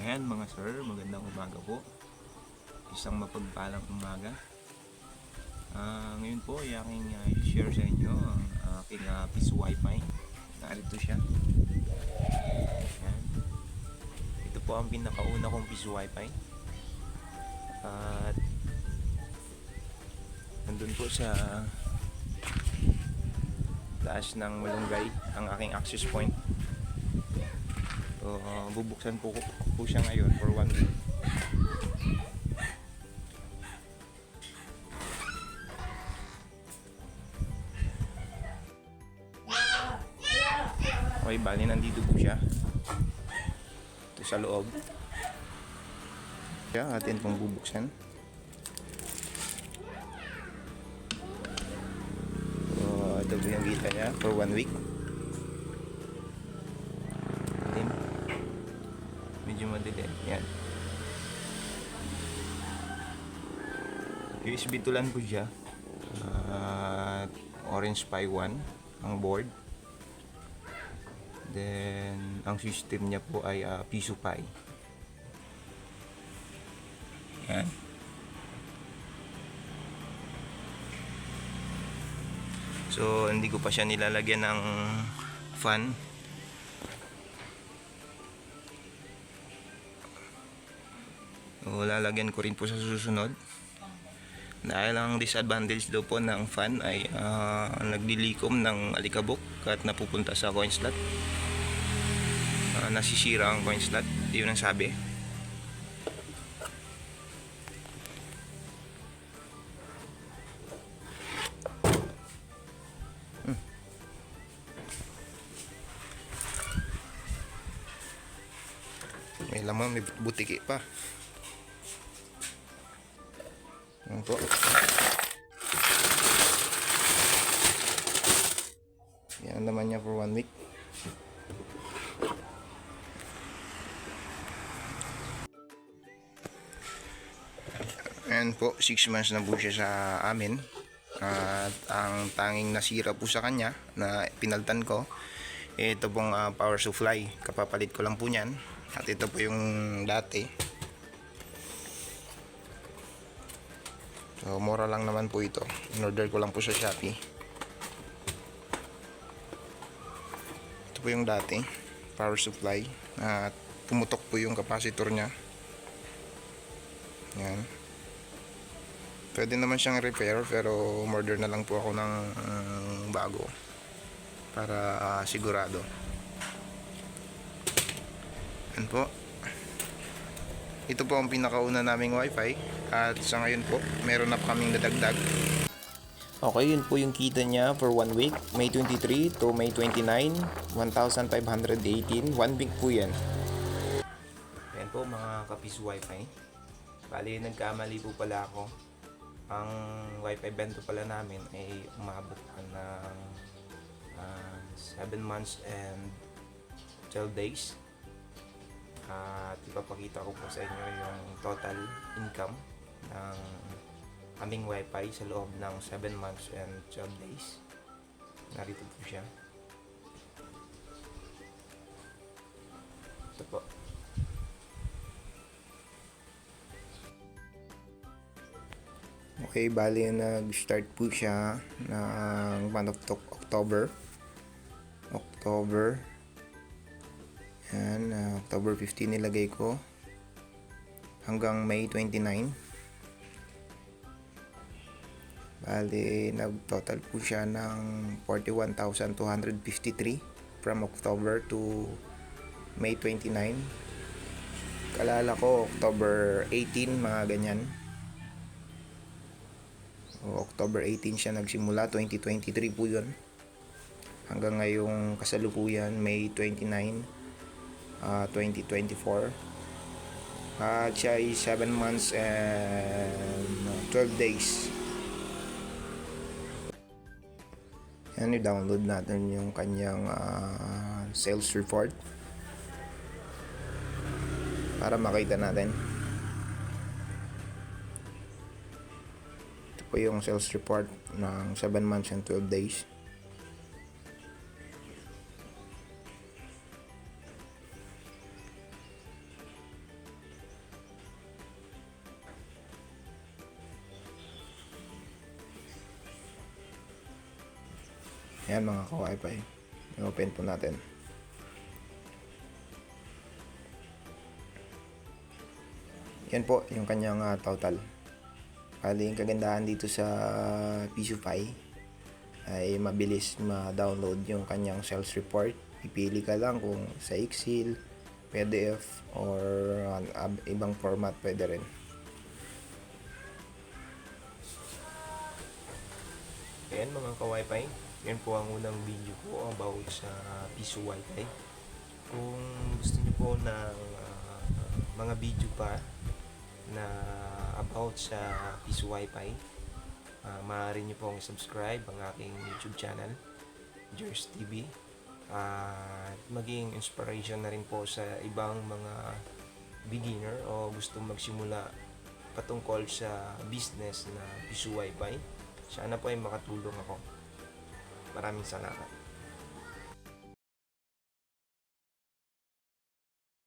Ayan mga sir, magandang umaga po. Isang mapagpalang umaga. Ngayon po, aking share sa inyo ang aking piso wifi. Narito siya. Ayan. Ito po ang pinakauna kong piso wifi. At nandun po sa taas ng malunggay ang aking access point. So, bubuksan po siya ngayon for 1 week. Okay, bali nandito po siya. Ito sa loob. Kaya atin pong bubuksan. So, ito po yung kita niya for 1 week. Medyo madilim. Yan. USB tulan po siya. Orange Pi 1 ang board. Then, ang system niya po ay Piso Pi. Yan. So, hindi ko pa siya nilalagyan ng fan. So, lalagyan ko rin po sa susunod. Dahil ang disadvantage daw po ng fan ay naglilikom ng alikabok at napupunta sa coin slot. Nasisira ang coin slot. Yun ang sabi. May laman, may butiki pa. Yan po. Yan naman niya for 1 week. Ayan po, 6 months na po siya sa amin. At ang tanging nasira po sa kanya na pinaltan ko, ito pong power supply. Kapapalit ko lang po niyan. At ito po yung dati. So, mura lang naman po ito. In-order ko lang po sa Shopee. Ito po yung dati. Power supply. At pumutok po yung capacitor niya. Yan. Pwede naman siyang repair pero order na lang po ako ng bago para sigurado. Yan po. Ito po ang pinakauna naming wifi at sa ngayon po meron na kaming dadagdag. Okay, yun po yung kita niya for 1 week, May 23 to May 29, 1,518. 1 week po yan. Yan po mga kapis wifi. Bali nagkamali po pala ako. Ang wifi bento pala namin ay umabot ng 7 months and 12 days. At ipapakita ko po sa inyo yung total income ng aming wifi sa loob ng 7 months and 12 days. Narito po siya. Ito po. Okay, bali nag-start po siya ng month of October. Yan, October 15 nilagay ko hanggang May 29. Bali, nag-total po siya ng 41,253 from October to May 29. Kalala ko, October 18, mga ganyan. October 18 siya nagsimula, 2023 po yun. Hanggang ngayong kasalukuyan, May 29, 2024. At siya ay 7 months and 12 days. Yan, i-download natin yung kanyang sales report para makita natin. Ito po yung sales report ng 7 months and 12 days. Ayan mga ka-wifi. I-open po natin. Yan po yung kanyang total. Bali, yung kagandahan dito sa Pisufy ay mabilis ma-download yung kanyang sales report. Pipili ka lang kung sa Excel, PDF, or ibang format pwede rin. Ayan mga ka-wifi, yan po ang unang video ko about sa Piso Wi-Fi. Kung gusto niyo po ng mga video pa na about sa Piso Wi-Fi, maaari niyo pong subscribe ang aking YouTube channel, Jers TV, at maging inspiration na rin po sa ibang mga beginner o gusto magsimula patungkol sa business na Piso Wi-Fi. Sana po ay makatulong ako. Maraming salamat.